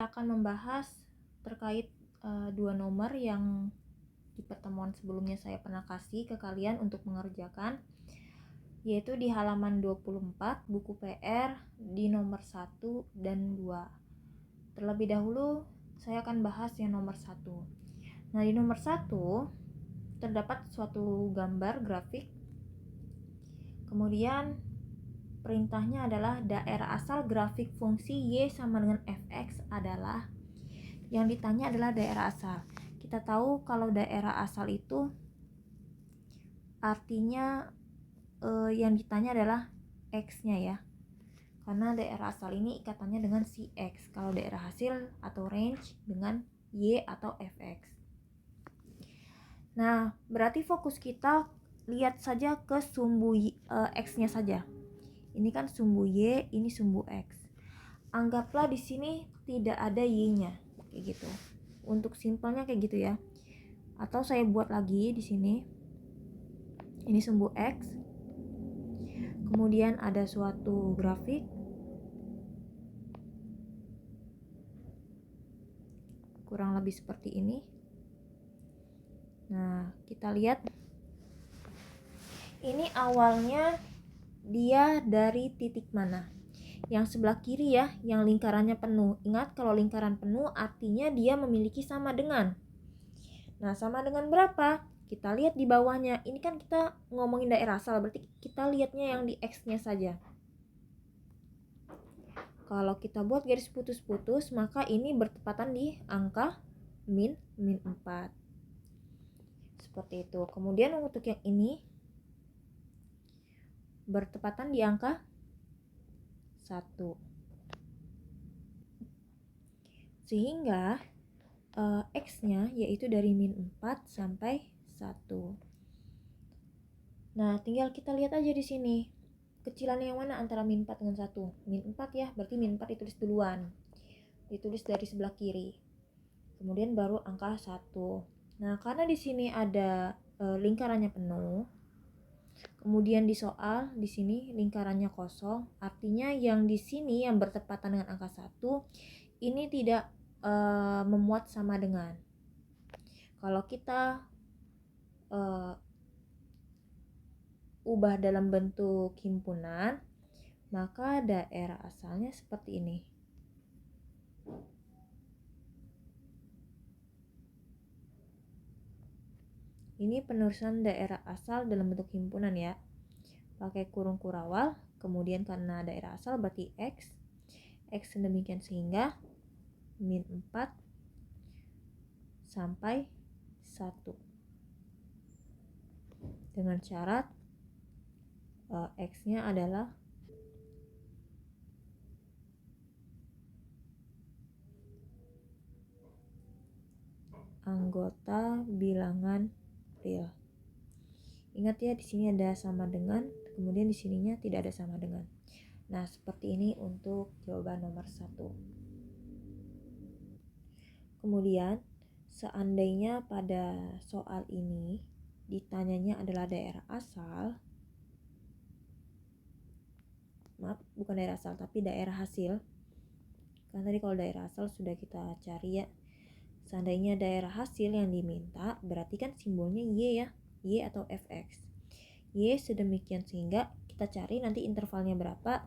saya akan membahas terkait dua nomor yang di pertemuan sebelumnya saya pernah kasih ke kalian untuk mengerjakan, yaitu di halaman 24 buku PR di nomor 1 dan 2. Terlebih dahulu saya akan bahas yang nomor 1. Nah, di nomor 1 terdapat suatu gambar grafik. Kemudian perintahnya adalah daerah asal grafik fungsi Y sama dengan fx adalah, yang ditanya adalah daerah asal. Kita tahu kalau daerah asal itu artinya yang ditanya adalah x-nya ya. Karena daerah asal ini ikatannya dengan si x. Kalau daerah hasil atau range dengan Y atau fx. Nah, berarti fokus kita lihat saja ke sumbu x-nya saja. Ini kan sumbu Y, ini sumbu X. Anggaplah di sini tidak ada Y-nya, kayak gitu. Untuk simpelnya kayak gitu ya. Atau saya buat lagi di sini. Ini sumbu X. Kemudian ada suatu grafik. Kurang lebih seperti ini. Nah, kita lihat. Ini awalnya dia dari titik mana? Yang sebelah kiri ya, yang lingkarannya penuh. Ingat, kalau lingkaran penuh artinya dia memiliki sama dengan. Nah, sama dengan berapa? Kita lihat di bawahnya. Ini kan kita ngomongin daerah asal, berarti kita lihatnya yang di X-nya saja. Kalau kita buat garis putus-putus, maka ini bertepatan di angka min 4. Seperti itu. Kemudian untuk yang ini bertepatan di angka 1. Sehingga X-nya yaitu dari min 4 sampai 1. Nah, tinggal kita lihat aja di sini. Kecilan yang mana antara min 4 dengan 1? Min 4 ya, berarti min 4 ditulis duluan. Ditulis dari sebelah kiri. Kemudian baru angka 1. Nah, karena di sini ada lingkarannya penuh. Kemudian di soal di sini lingkarannya kosong, artinya yang di sini yang bertepatan dengan angka 1 ini tidak memuat sama dengan. Kalau kita ubah dalam bentuk himpunan, maka daerah asalnya seperti ini. Ini penulisan daerah asal dalam bentuk himpunan ya. Pakai kurung kurawal, kemudian karena daerah asal berarti X sedemikian sehingga min 4 sampai 1. Dengan syarat X-nya adalah anggota bilangan real. Ingat ya, di sini ada sama dengan, kemudian di sininya tidak ada sama dengan. Nah, seperti ini untuk jawaban nomor 1. Kemudian, seandainya pada soal ini ditanyanya adalah daerah asal, maaf, bukan daerah asal tapi daerah hasil. Kan tadi kalau daerah asal sudah kita cari ya. Seandainya daerah hasil yang diminta, berarti kan simbolnya Y ya, Y atau fx. Y sedemikian sehingga kita cari nanti intervalnya berapa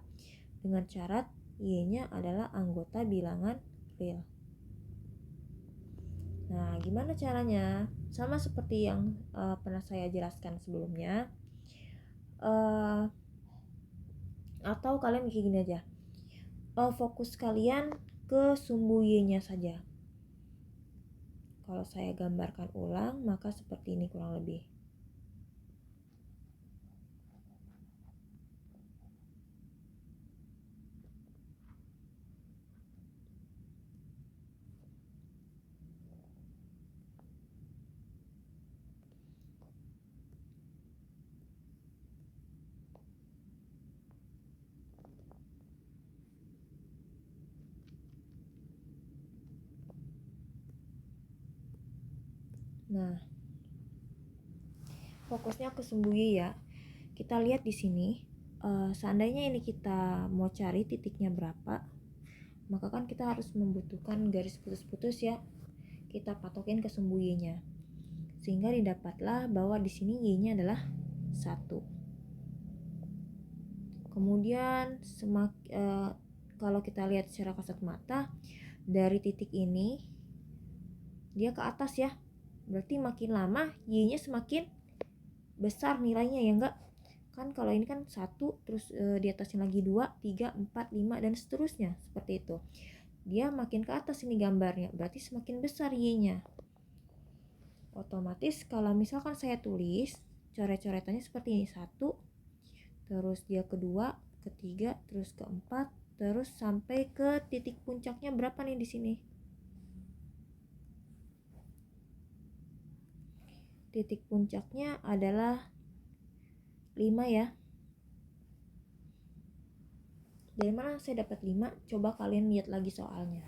dengan syarat Y-nya adalah anggota bilangan real. Nah, gimana caranya? Sama seperti yang pernah saya jelaskan sebelumnya. Atau kalian kayak gini aja. Fokus kalian ke sumbu Y-nya saja. Kalau saya gambarkan ulang, maka seperti ini kurang lebih. Nah, fokusnya ke sumbu Y ya. Kita lihat di sini, seandainya ini kita mau cari titiknya berapa, maka kan kita harus membutuhkan garis putus-putus ya. Kita patokin ke sumbu Y-nya. Sehingga didapatlah bahwa di sini Y-nya adalah 1. Kemudian kalau kita lihat secara kasat mata, dari titik ini dia ke atas ya. Berarti makin lama Y-nya semakin besar nilainya ya enggak? Kan kalau ini kan 1, terus di atasnya lagi 2, 3, 4, 5 dan seterusnya seperti itu. Dia makin ke atas ini gambarnya, berarti semakin besar Y-nya. Otomatis kalau misalkan saya tulis coret-coretannya seperti ini, 1, terus dia kedua, ketiga, terus keempat, terus sampai ke titik puncaknya berapa nih di sini? Titik puncaknya adalah 5 ya. Dari mana saya dapat 5? Coba kalian lihat lagi soalnya.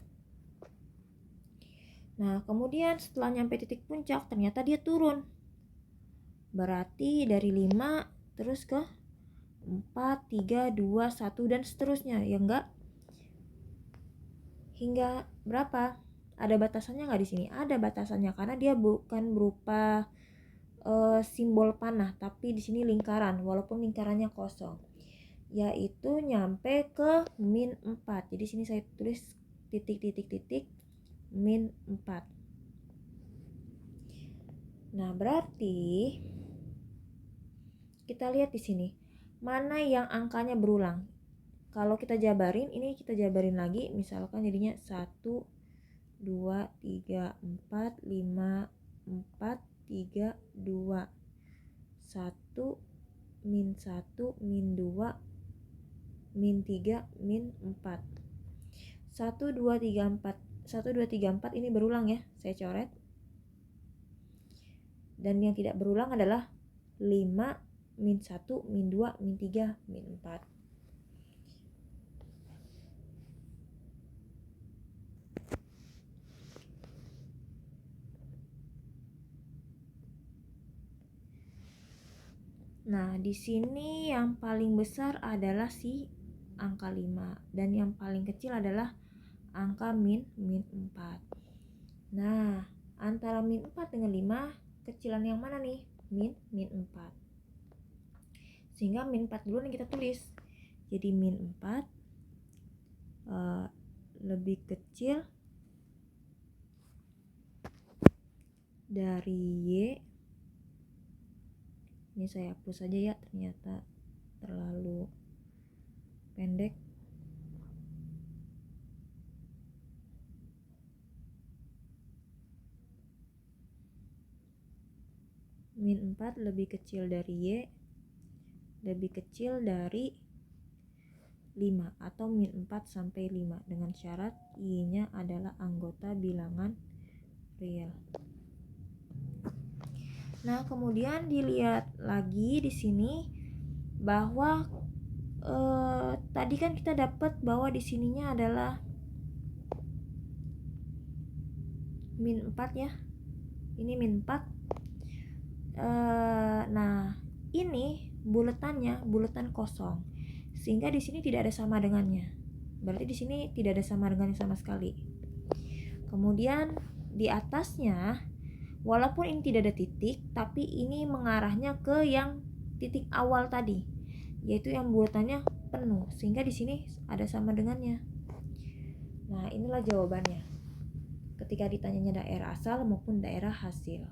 Nah, kemudian setelah nyampe titik puncak, ternyata dia turun. Berarti dari 5 terus ke 4, 3, 2, 1 dan seterusnya, ya enggak? Hingga berapa? Ada batasannya nggak di sini? Ada batasannya karena dia bukan berupa simbol panah, tapi di sini lingkaran, walaupun lingkarannya kosong, yaitu nyampe ke min 4. Jadi sini saya tulis titik min 4. Nah, berarti kita lihat di sini mana yang angkanya berulang. Kalau kita jabarin, ini kita jabarin lagi, misalkan jadinya 1, 2, 3, 4, 5, 4, 3, 2, 1, min 1, min 2, min 3, min 4. 1, 2, 3, 4. 1, 2, 3, 4 ini berulang ya, saya coret. Dan yang tidak berulang adalah 5, min 1, min 2, min 3, min 4. Nah, di sini yang paling besar adalah si angka 5 dan yang paling kecil adalah angka min 4. Nah, antara min 4 dengan 5, kecilan yang mana nih? Min 4. Sehingga min 4 dulu yang kita tulis. Jadi min 4 lebih kecil dari Y. Ini saya hapus saja ya, ternyata terlalu pendek. Min 4 lebih kecil dari Y, lebih kecil dari 5 atau min 4 sampai 5 dengan syarat Y-nya adalah anggota bilangan real. Nah, kemudian dilihat lagi di sini bahwa tadi kan kita dapat bahwa di sininya adalah min 4 ya. Ini min 4. Nah, ini buletan kosong. Sehingga di sini tidak ada sama dengannya. Berarti di sini tidak ada sama dengannya sama sekali. Kemudian di atasnya, walaupun ini tidak ada titik, tapi ini mengarahnya ke yang titik awal tadi, yaitu yang buletannya penuh, sehingga di sini ada sama dengannya. Nah, inilah jawabannya ketika ditanyanya daerah asal maupun daerah hasil.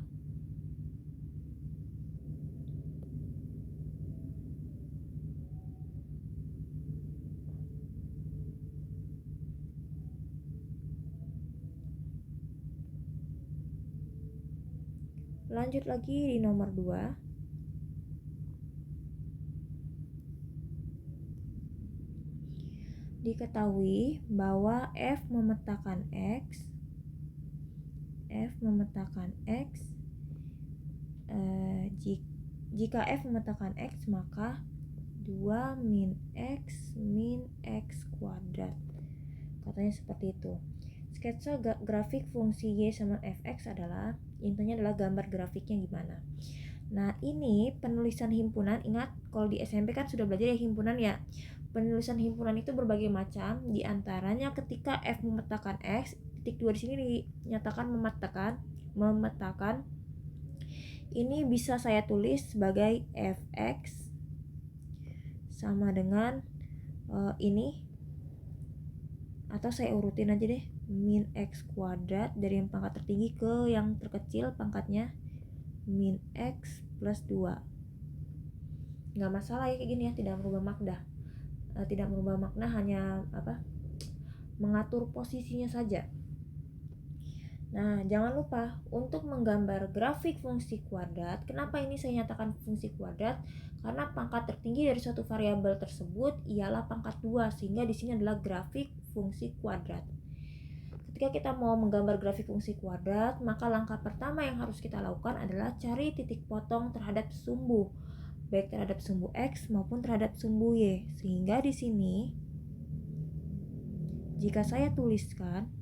Lanjut lagi di nomor 2. Diketahui bahwa F memetakan X jika F memetakan X, maka 2 min X kuadrat. Katanya seperti itu. Sketsa grafik fungsi Y sama Fx adalah, intinya adalah gambar grafiknya gimana. Nah, ini penulisan himpunan. Ingat, kalau di SMP kan sudah belajar ya himpunan ya. penulisan himpunan itu berbagai macam, diantaranya ketika F memetakan X, titik 2 di sini dinyatakan memetakan. Ini bisa saya tulis sebagai Fx sama dengan ini, atau saya urutin aja deh, min X kuadrat dari yang pangkat tertinggi ke yang terkecil pangkatnya, min X plus 2. Nggak masalah ya kayak gini ya, tidak merubah makna, hanya mengatur posisinya saja. Nah, jangan lupa untuk menggambar grafik fungsi kuadrat. Kenapa ini saya nyatakan fungsi kuadrat? Karena pangkat tertinggi dari suatu variabel tersebut ialah pangkat 2, sehingga di sini adalah grafik fungsi kuadrat. Ketika kita mau menggambar grafik fungsi kuadrat, maka langkah pertama yang harus kita lakukan adalah cari titik potong terhadap sumbu, baik terhadap sumbu X maupun terhadap sumbu Y. Sehingga di sini jika saya tuliskan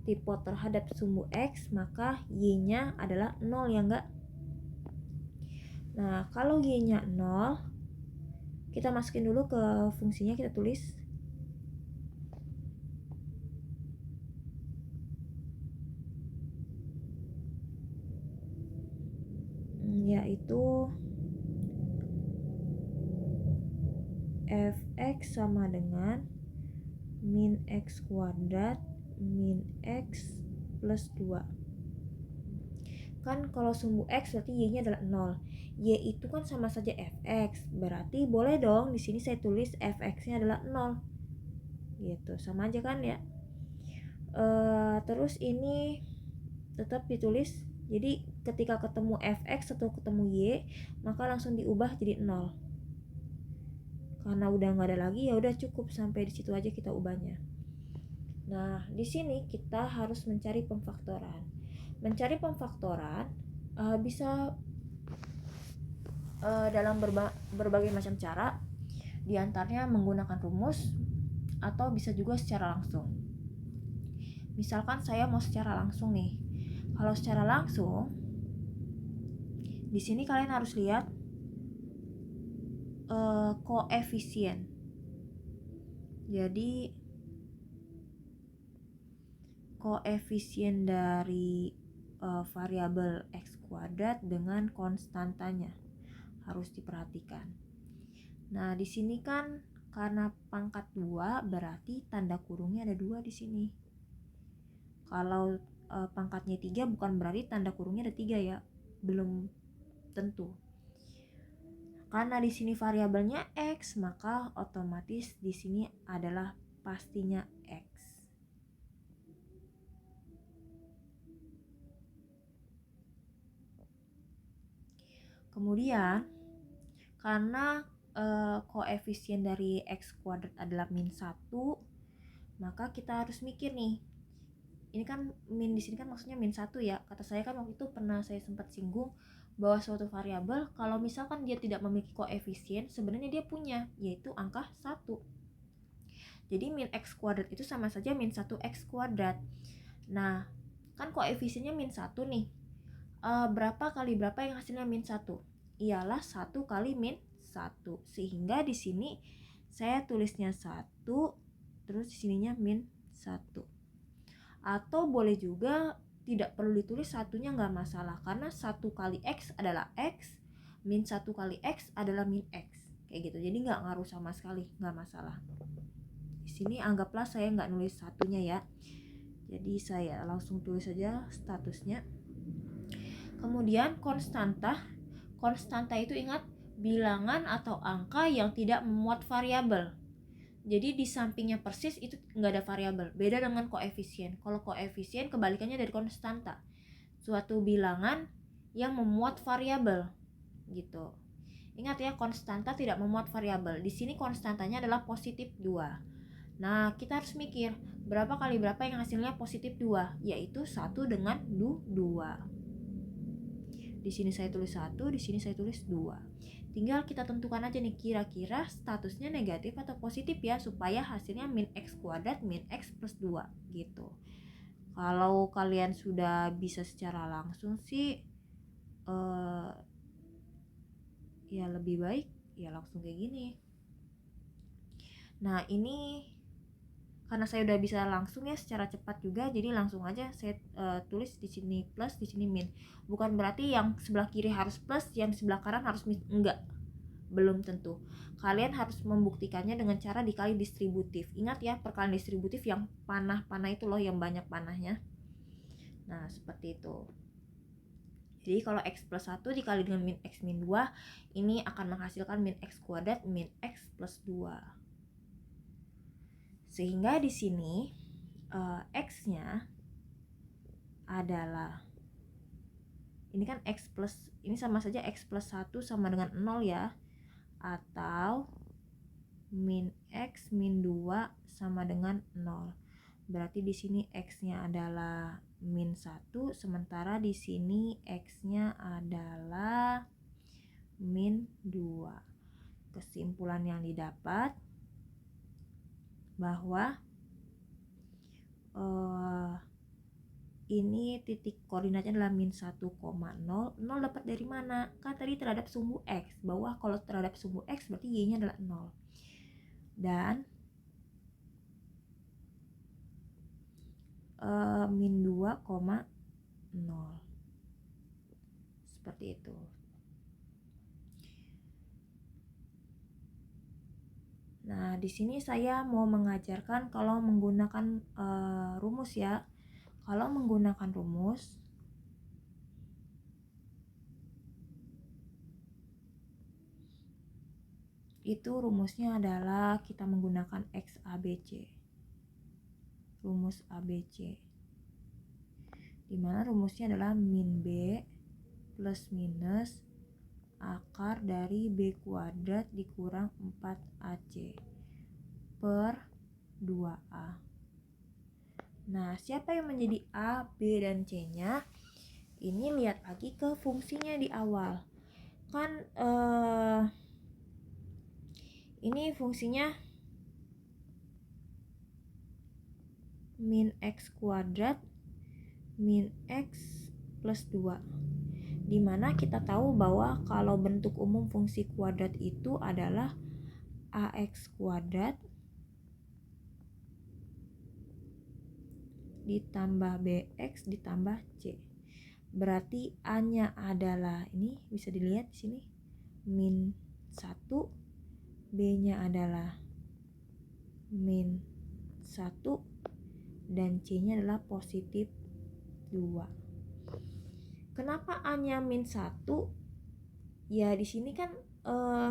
tipe terhadap sumbu X, maka Y-nya adalah 0 ya enggak? Nah, kalau Y-nya 0, kita masukin dulu ke fungsinya, kita tulis yaitu Fx sama dengan min X kuadrat min X plus 2. Kan kalau sumbu X berarti Y-nya adalah 0. Y itu kan sama saja Fx. Berarti boleh dong di sini saya tulis Fx-nya adalah 0. Gitu, sama aja kan ya. Terus ini tetap ditulis. Jadi ketika ketemu Fx atau ketemu Y, maka langsung diubah jadi 0. Karena udah nggak ada lagi, ya udah cukup sampai di situ aja kita ubahnya. Nah, di sini kita harus mencari pemfaktoran. Mencari pemfaktoran bisa dalam berbagai macam cara, diantaranya menggunakan rumus atau bisa juga secara langsung. Misalkan saya mau secara langsung nih. Kalau secara langsung, di sini kalian harus lihat koefisien. Jadi koefisien dari variabel X kuadrat dengan konstantanya harus diperhatikan. Nah, di sini kan karena pangkat 2 berarti tanda kurungnya ada 2 di sini. Kalau pangkatnya 3 bukan berarti tanda kurungnya ada 3 ya. Belum tentu. Karena di sini variabelnya X, maka otomatis di sini adalah pastinya X. Kemudian karena koefisien dari X kuadrat adalah min 1, maka kita harus mikir nih. Ini kan min di sini kan maksudnya min 1 ya. Kata saya kan waktu itu pernah saya sempat singgung bahwa suatu variabel kalau misalkan dia tidak memiliki koefisien, sebenarnya dia punya, yaitu angka 1. Jadi min X kuadrat itu sama saja min 1X kuadrat. Nah, kan koefisiennya min 1 nih. Berapa kali berapa yang hasilnya min 1? Ialah 1 kali min 1. Sehingga di sini saya tulisnya 1, terus di sininya min 1. Atau boleh juga tidak perlu ditulis satunya, nggak masalah, karena 1 kali X adalah X, min 1 kali X adalah min X. Kayak gitu, jadi nggak ngaruh sama sekali, nggak masalah. Di sini anggaplah saya nggak nulis satunya ya. Jadi saya langsung tulis saja statusnya. Kemudian konstanta itu ingat bilangan atau angka yang tidak memuat variabel. Jadi di sampingnya persis itu nggak ada variabel. Beda dengan koefisien. Kalau koefisien kebalikannya dari konstanta, suatu bilangan yang memuat variabel gitu. Ingat ya, konstanta tidak memuat variabel. Di sini konstantanya adalah positif 2. Nah, kita harus mikir berapa kali berapa yang hasilnya positif 2, yaitu 1 dengan 2. Di sini saya tulis 1, di sini saya tulis 2. Tinggal kita tentukan aja nih kira-kira statusnya negatif atau positif ya, supaya hasilnya min x kuadrat min x plus 2 gitu. Kalau kalian sudah bisa secara langsung sih ya lebih baik ya langsung kayak gini. Nah, ini karena saya udah bisa langsung ya secara cepat juga, jadi langsung aja saya tulis di sini plus, di sini min. Bukan berarti yang sebelah kiri harus plus, yang sebelah kanan harus min. Enggak, belum tentu. Kalian harus membuktikannya dengan cara dikali distributif. Ingat ya, perkalian distributif yang panah-panah itu loh, yang banyak panahnya. Nah, seperti itu. Jadi kalau x plus 1 dikali dengan min x min 2, ini akan menghasilkan min x kuadrat min x plus 2. Sehingga di sini x-nya adalah, ini kan x plus, ini sama saja x plus 1 sama dengan 0 ya, atau min x min 2 sama dengan 0. Berarti di sini x-nya adalah min 1, sementara di sini x-nya adalah min 2. Kesimpulan yang didapat bahwa ini titik koordinatnya adalah min 1,0. 0 dapat dari mana? Kan tadi terhadap sumbu x. Bahwa kalau terhadap sumbu x berarti y-nya adalah 0. Dan min 2,0. Seperti itu. Nah, di sini saya mau mengajarkan kalau menggunakan rumus ya. Kalau menggunakan rumus, itu rumusnya adalah kita menggunakan x ABC. Rumus ABC. Dimana rumusnya adalah min b plus minus akar dari b kuadrat dikurang 4ac per 2a. Nah, siapa yang menjadi a, b, dan c-nya? Ini lihat lagi ke fungsinya di awal. Kan ini fungsinya min x kuadrat min x plus 2. Dimana kita tahu bahwa kalau bentuk umum fungsi kuadrat itu adalah ax kuadrat ditambah bx ditambah c. Berarti a-nya adalah, ini bisa dilihat di sini, min 1, b-nya adalah min 1, dan c-nya adalah positif 2. Kenapa a-nya min 1? Ya di sini kan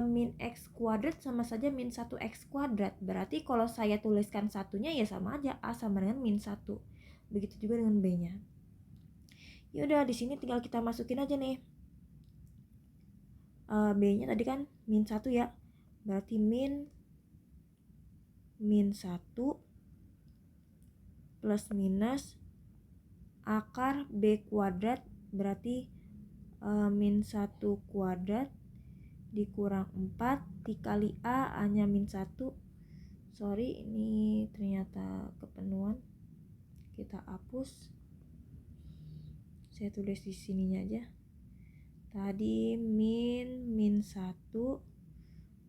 min x kuadrat sama saja min 1x kuadrat. Berarti kalau saya tuliskan satunya ya sama aja, a sama dengan min 1. Begitu juga dengan b-nya. Ya udah, di sini tinggal kita masukin aja nih. B-nya tadi kan min 1 ya. Berarti min 1 plus minus akar b kuadrat, berarti min 1 kuadrat dikurang 4 dikali a-nya min 1. Sorry, ini ternyata kepenuhan. Kita hapus. Saya tulis di sininya aja. Tadi min 1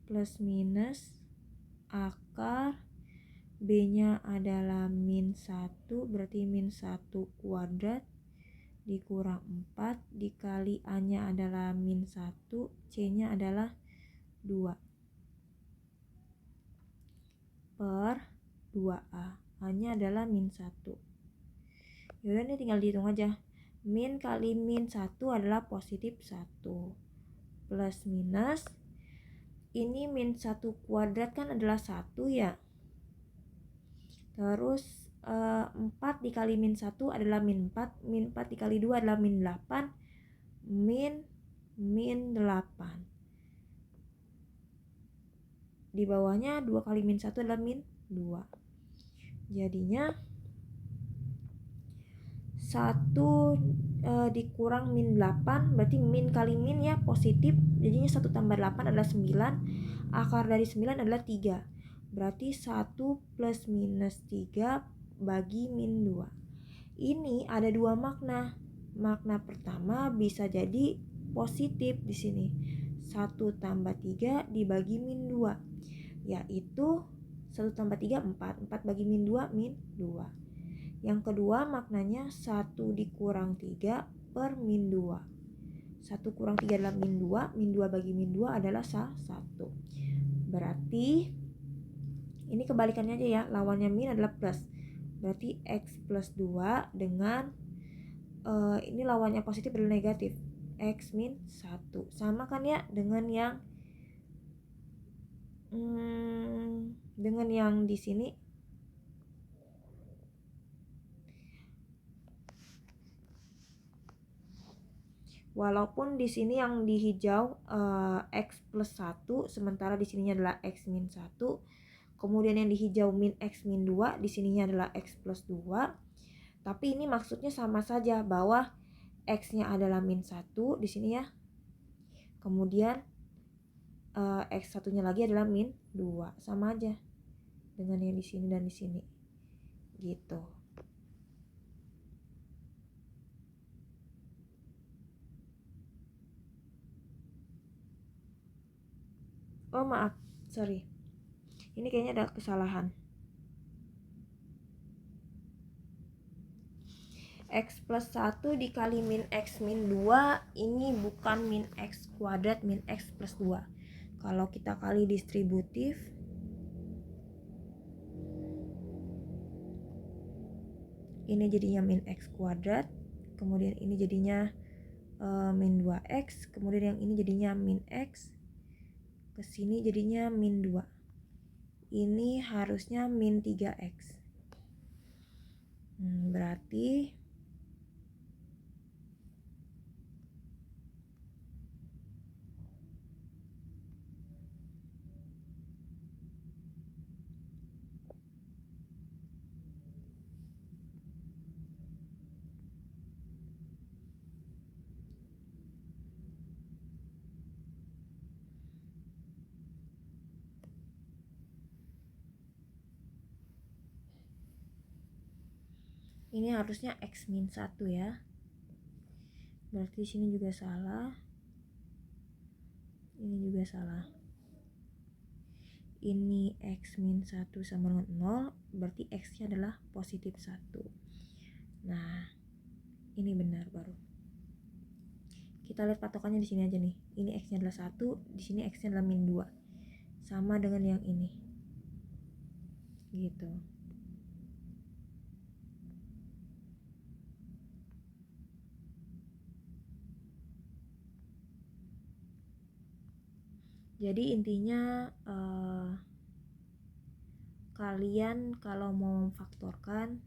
plus minus akar b-nya adalah min 1, berarti min 1 kuadrat dikurang 4 dikali a-nya adalah min 1, c-nya adalah 2 per 2a. A-nya adalah min 1. Yaudah, ini tinggal dihitung aja. Min kali min 1 adalah positif 1 plus minus, ini min 1 kuadrat kan adalah 1 ya. Terus 4 dikali min 1 adalah min 4. Min 4 dikali 2 adalah min 8. Min 8. Di bawahnya 2 kali min 1 adalah min 2. Jadinya 1 dikurang min 8, berarti min kali min ya positif, jadinya 1 tambah 8 adalah 9, akar dari 9 adalah 3, berarti 1 plus minus 3 bagi min 2. Ini ada 2 makna. Makna pertama bisa jadi positif di sini, 1 tambah 3 dibagi min 2, yaitu 1 tambah 3 4, 4 bagi min 2 min 2. Yang kedua maknanya 1 dikurang 3 per min 2. 1 kurang 3 adalah min 2, min 2 bagi min 2 adalah 1. Berarti ini kebalikannya aja ya, lawannya min adalah plus. Berarti X plus 2 dengan ini lawannya positif adalah negatif, X min 1. Sama kan ya dengan yang di sini. Walaupun di sini yang di hijau X plus 1, sementara di sininya adalah X min 1. Kemudian yang di hijau min X min 2, di sininya adalah X plus 2. Tapi ini maksudnya sama saja, bahwa X-nya adalah min 1 di sini ya. Kemudian X satunya lagi adalah min 2. Sama aja dengan yang di sini dan di sini. Gitu. Oh maaf, sorry. Ini kayaknya ada kesalahan. X plus 1 dikali min X min 2, ini bukan min X kuadrat min X plus 2. Kalau kita kali distributif, ini jadinya min X kuadrat, kemudian ini jadinya min 2X, kemudian yang ini jadinya min X, kesini jadinya min 2. Ini harusnya min 3X. Berarti ini harusnya X min 1 ya. Berarti sini juga salah. Ini juga salah. Ini X min 1 sama dengan 0, berarti X-nya adalah positif 1. Nah, ini benar baru. Kita lihat patokannya di sini aja nih. Ini X-nya adalah 1, di sini X-nya adalah min 2. Sama dengan yang ini. Gitu. Jadi intinya kalian kalau mau memfaktorkan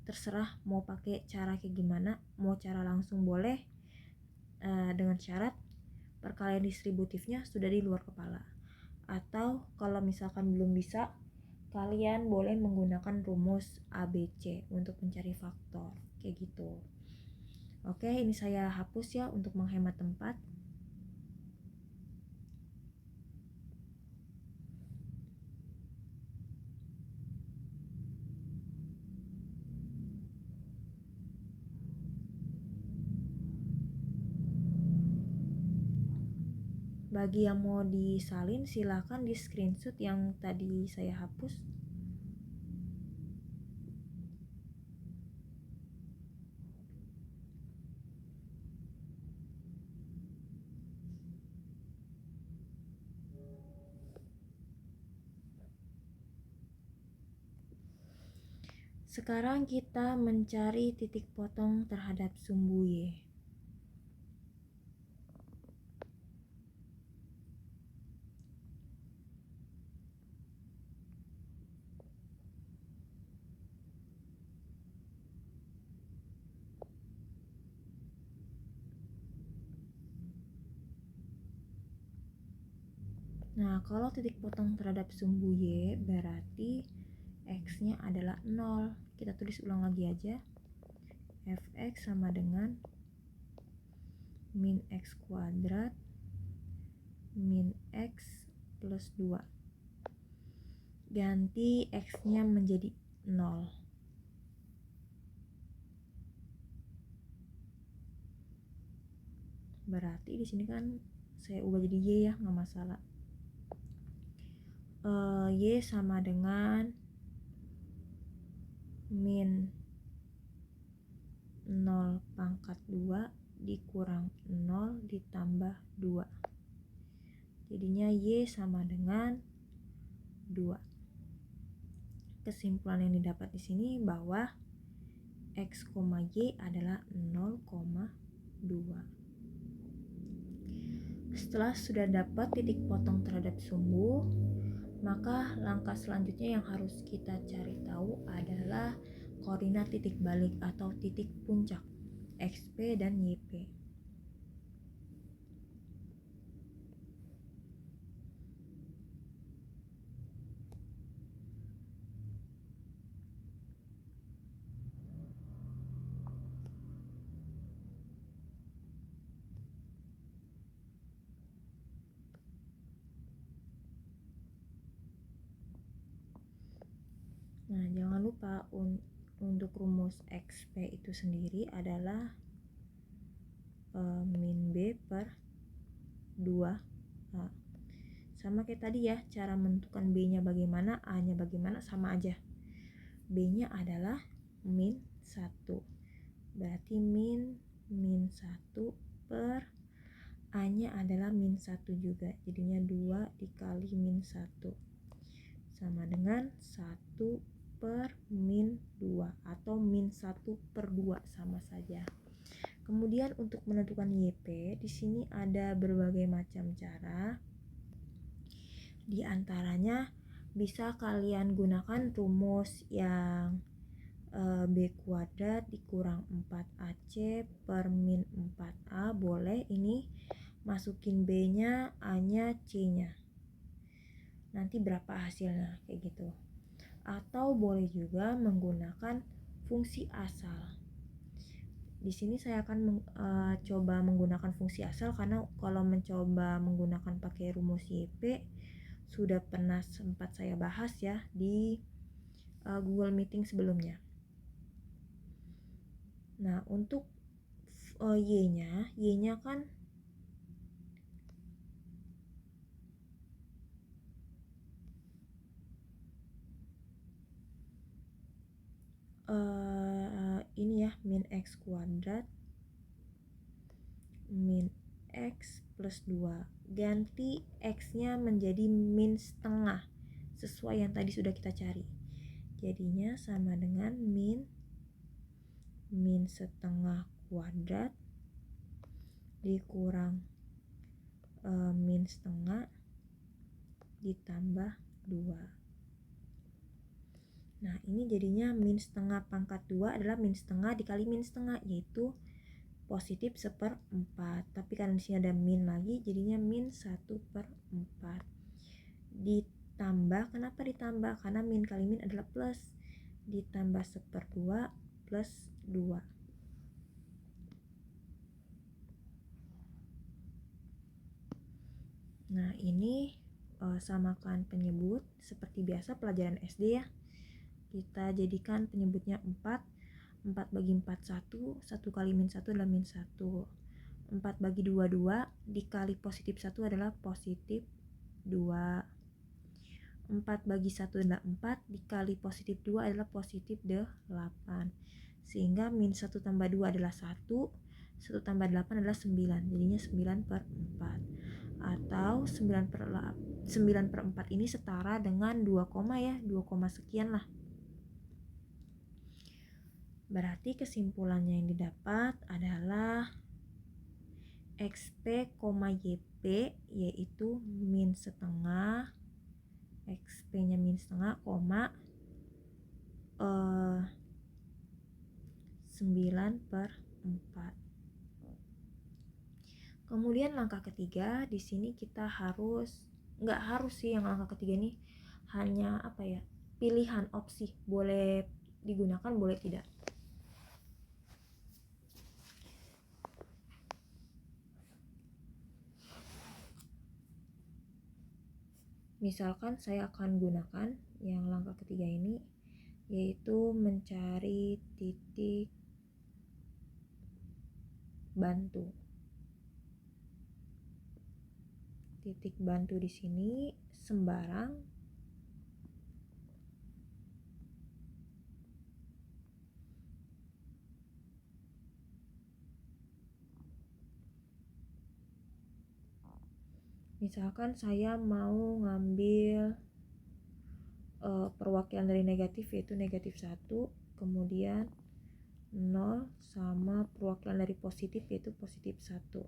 terserah mau pakai cara kayak gimana, mau cara langsung boleh, dengan syarat perkalian distributifnya sudah di luar kepala. Atau kalau misalkan belum bisa, kalian boleh menggunakan rumus ABC untuk mencari faktor kayak gitu. Oke, ini saya hapus ya untuk menghemat tempat. Bagi yang mau disalin silakan di screenshot yang tadi saya hapus. Sekarang kita mencari titik potong terhadap sumbu Y. Nah, kalau titik potong terhadap sumbu Y berarti X-nya adalah 0. Kita tulis ulang lagi aja. Fx sama dengan min X kuadrat min X plus 2. Ganti X-nya menjadi 0. Berarti di sini kan saya ubah jadi Y ya, nggak masalah. Y sama dengan min 0 pangkat 2 dikurang 0 ditambah 2. Jadinya Y sama dengan 2. Kesimpulan yang didapat di sini bahwa X, Y adalah 0,2. Setelah sudah dapat titik potong terhadap sumbu, maka langkah selanjutnya yang harus kita cari tahu adalah koordinat titik balik atau titik puncak XP dan YP. Nah, jangan lupa untuk rumus XP itu sendiri adalah min B per 2A. Sama kayak tadi ya, cara menentukan B-nya bagaimana, A-nya bagaimana, sama aja. B-nya adalah min 1. Berarti min 1 per A-nya adalah min 1 juga. Jadinya 2 dikali min 1. Sama dengan 1 per min 2 atau min 1 per 2 sama saja. Kemudian untuk menentukan YP, di sini ada berbagai macam cara. Di antaranya bisa kalian gunakan rumus yang B kuadrat dikurang 4AC per min 4A. Boleh, ini masukin B-nya, A-nya, C-nya. Nanti berapa hasilnya, kayak gitu. Atau boleh juga menggunakan fungsi asal. Di sini saya akan coba menggunakan fungsi asal karena kalau mencoba menggunakan pakai rumus YP sudah pernah sempat saya bahas ya di Google Meeting sebelumnya. Nah, untuk Y-nya kan ini ya, min X kuadrat min X plus 2. Ganti X-nya menjadi min setengah sesuai yang tadi sudah kita cari. Jadinya sama dengan min setengah kuadrat dikurang min setengah ditambah 2. Nah, ini jadinya min setengah pangkat 2 adalah min setengah dikali min setengah, yaitu positif 1/4. Tapi karena di sini ada min lagi, jadinya min 1/4. Ditambah, kenapa ditambah? Karena min kali min adalah plus. Ditambah 1/2 plus 2. Nah, ini samakan penyebut seperti biasa pelajaran SD ya. Kita jadikan penyebutnya 4. 4 bagi 4 1. 1 kali min 1 adalah min 1. 4 bagi 2 2. Dikali positif 1 adalah positif 2. 4 bagi 1 adalah 4. Dikali positif 2 adalah positif 8. Sehingga min 1 tambah 2 adalah 1. 1 tambah 8 adalah 9. Jadinya 9/4. Atau 9/4 ini setara dengan 2, ya, 2, sekian lah. Berarti kesimpulannya yang didapat adalah XP, YP yaitu min setengah, XP-nya min setengah, 9/4. Kemudian langkah ketiga, di sini kita nggak harus sih yang langkah ketiga ini, hanya pilihan opsi, boleh digunakan boleh tidak. Misalkan saya akan gunakan yang langkah ketiga ini, yaitu mencari titik bantu. Titik bantu di sini sembarang misalkan saya mau ngambil perwakilan dari negatif, yaitu negatif 1, kemudian 0 sama perwakilan dari positif, yaitu positif 1.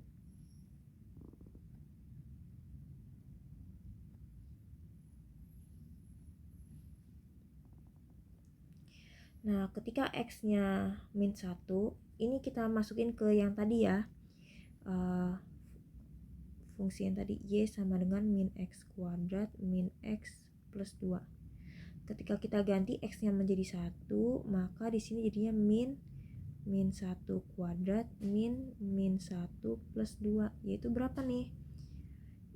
Nah, ketika X-nya min 1, ini kita masukin ke yang tadi ya, fungsi yang tadi, Y sama dengan min X kuadrat min X plus 2. Ketika kita ganti X-nya menjadi 1, maka di sini jadinya min 1 kuadrat min 1 plus 2, yaitu berapa nih?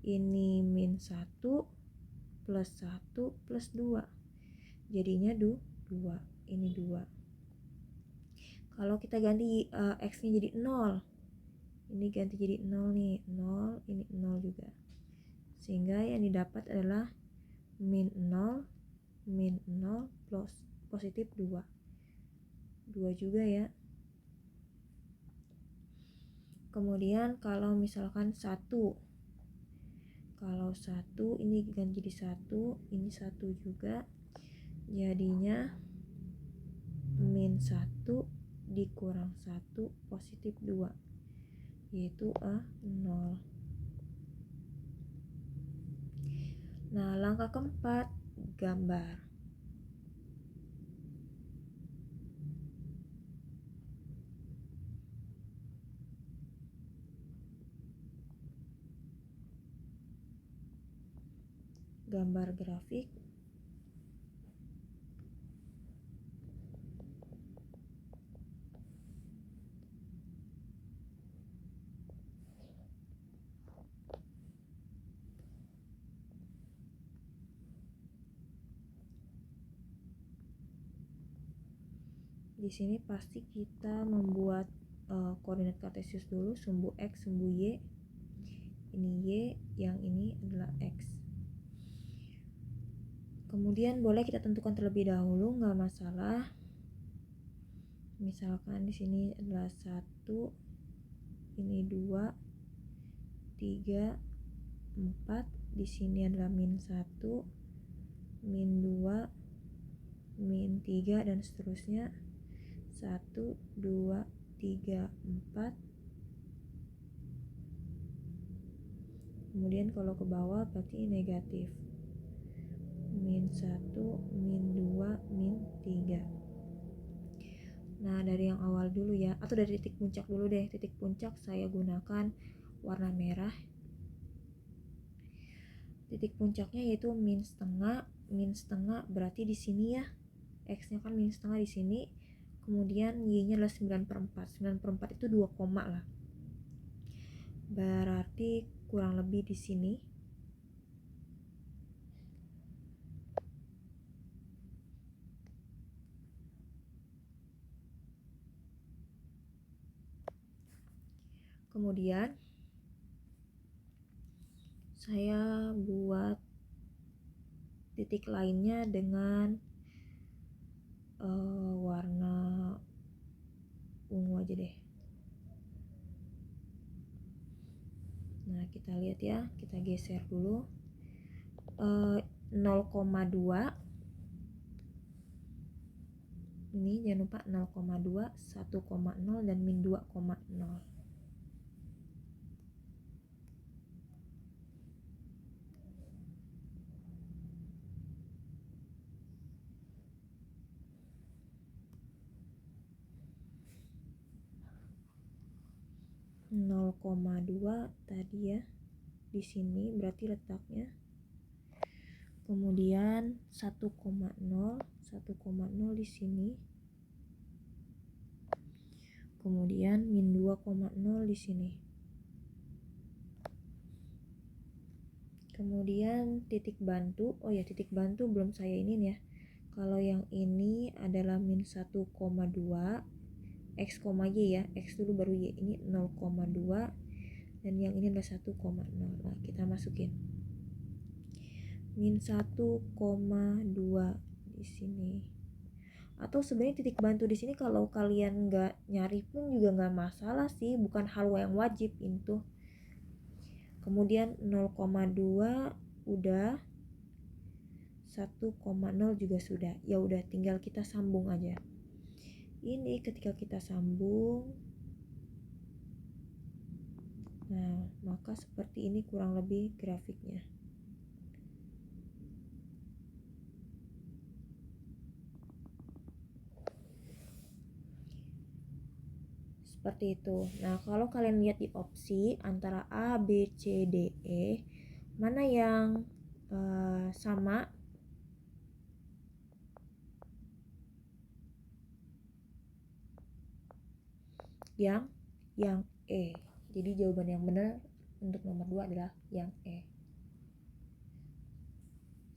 Ini min 1 plus 1 plus 2, jadinya 2, ini 2. Kalau kita ganti X-nya jadi 0, ini ganti jadi 0 nih, 0, ini 0 juga, sehingga yang didapat adalah min 0 plus positif 2 juga ya. Kemudian kalau misalkan 1, kalau 1 ini ganti jadi 1, ini 1 juga, jadinya min 1 dikurang 1 positif 2, yaitu 0. Nah, langkah keempat, gambar. Gambar grafik. Di sini pasti kita membuat koordinat kartesius dulu, sumbu X, sumbu Y. Ini Y, yang ini adalah X. Kemudian boleh kita tentukan terlebih dahulu, nggak masalah. Misalkan di sini adalah 1, ini 2, 3, 4, di sini adalah min 1, min 2, min 3, dan seterusnya. 1, 2, 3, 4. Kemudian kalau ke bawah berarti negatif. Min 1, min 2, min 3. Nah, dari yang awal dulu ya, atau dari titik puncak dulu deh. Titik puncak saya gunakan warna merah. Titik puncaknya yaitu min setengah berarti di sini ya. X-nya kan min setengah di sini. Kemudian Y-nya adalah 9/4. 9/4 itu 2 koma lah. Berarti kurang lebih di sini. Kemudian saya buat titik lainnya dengan warna ungu aja deh. Nah, kita lihat ya, kita geser dulu. 0,2 ini jangan lupa 0,2, 1,0, dan min 2,0. Nol koma 2 tadi ya, di sini berarti letaknya. kemudian 1,0 di sini, kemudian min 2,0 di sini. Kemudian titik bantu, oh ya titik bantu belum saya ini ya. Kalau yang ini adalah min 1,2 X, Y ya, X dulu baru Y, ini 0,2 dan yang ini adalah 1,0. Nah, kita masukin min 1,2 di sini. Atau sebenarnya titik bantu di sini kalau kalian nggak nyari pun juga nggak masalah sih, bukan hal yang wajib itu. Kemudian 0,2 udah, 1,0 juga sudah. Ya udah, tinggal kita sambung aja. Ini ketika kita sambung, nah maka seperti ini kurang lebih grafiknya. Seperti itu. Nah, kalau kalian lihat di opsi antara A, B, C, D, E, mana yang sama? Yang E. Jadi jawaban yang benar untuk nomor 2 adalah yang E.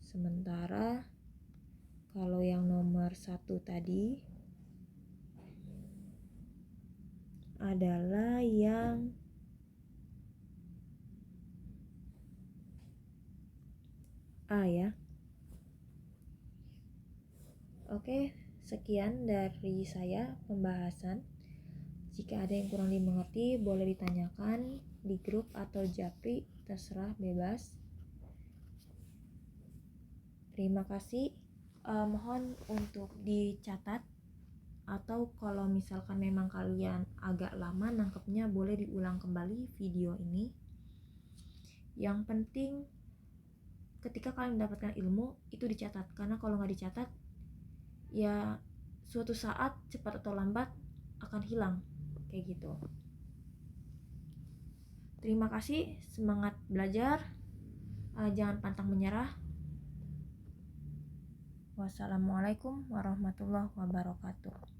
Sementara kalau yang nomor 1 tadi adalah yang A ya. Oke, sekian dari saya pembahasan. Jika ada yang kurang dimengerti, boleh ditanyakan di grup atau japri, terserah, bebas. Terima kasih. Mohon untuk dicatat, atau kalau misalkan memang kalian agak lama nangkepnya, boleh diulang kembali video ini. Yang penting ketika kalian mendapatkan ilmu itu dicatat, karena kalau nggak dicatat ya suatu saat cepat atau lambat akan hilang kayak gitu. Terima kasih, semangat belajar, jangan pantang menyerah. Wassalamualaikum warahmatullahi wabarakatuh.